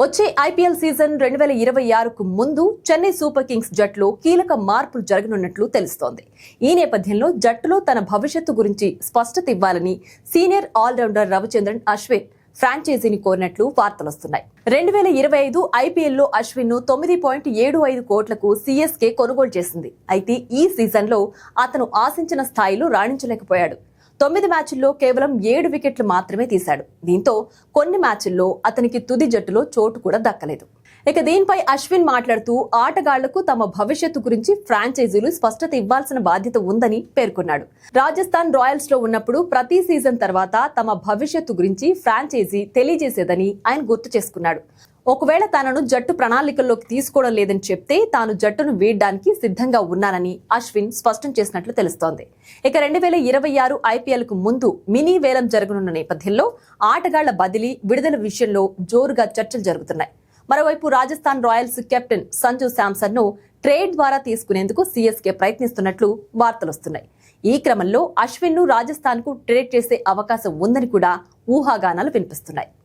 వచ్చే IPL season 2026కు ముందు Chennai super Kings జట్టులో కీలక మార్పులు జరగనున్నట్లు తెలుస్తోంది. ఈ నేపథ్యంలో జట్టులో తన భవిష్యత్తు గురించి స్పష్టత ఇవ్వాలని సీనియర్ ఆల్రౌండర్ రవిచంద్రన్ అశ్విన్ ఫ్రాంచైజీని కోరినట్లు వార్తలొస్తున్నాయి. 2025 ఐపీఎల్లో అశ్విన్ ను 9.75 కోట్లకు సీఎస్కే కొనుగోలు చేసింది. అయితే ఈ సీజన్లో అతను ఆశించిన స్థాయిలో రాణించలేకపోయాడు. 9 మ్యాచ్ల్లో కేవలం 7 వికెట్లు మాత్రమే తీశాడు. దీంతో కొన్ని మ్యాచ్ల్లో అతనికి తుది జట్టులో చోటు కూడా దక్కలేదు. ఇక దీనిపై అశ్విన్ మాట్లాడుతూ ఆటగాళ్లకు తమ భవిష్యత్తు గురించి ఫ్రాంచైజీలు స్పష్టత ఇవ్వాల్సిన బాధ్యత ఉందని పేర్కొన్నాడు. రాజస్థాన్ రాయల్స్ లో ఉన్నప్పుడు ప్రతి సీజన్ తర్వాత తమ భవిష్యత్తు గురించి ఫ్రాంచైజీ తెలియజేసేదని ఆయన గుర్తు చేసుకున్నాడు. ఒకవేళ తనను జట్టు ప్రణాళికల్లోకి తీసుకోవడం లేదని చెప్తే తాను జట్టును వీడడానికి సిద్ధంగా ఉన్నానని అశ్విన్ స్పష్టం చేసినట్లు తెలుస్తోంది. ఇక 2026 ఐపీఎల్ కు ముందు మినీ వేలం జరగనున్న నేపథ్యంలో ఆటగాళ్ల బదిలీ విడుదల విషయంలో జోరుగా చర్చలు జరుగుతున్నాయి. మరోవైపు రాజస్థాన్ రాయల్స్ కెప్టెన్ సంజు శాంసన్ ను ట్రేడ్ ద్వారా తీసుకునేందుకు సీఎస్కే ప్రయత్నిస్తున్నట్లు వార్తలొస్తున్నాయి. ఈ క్రమంలో అశ్విన్ ను రాజస్థాన్ కు ట్రేడ్ చేసే అవకాశం ఉందని కూడా ఊహాగానాలు వినిపిస్తున్నాయి.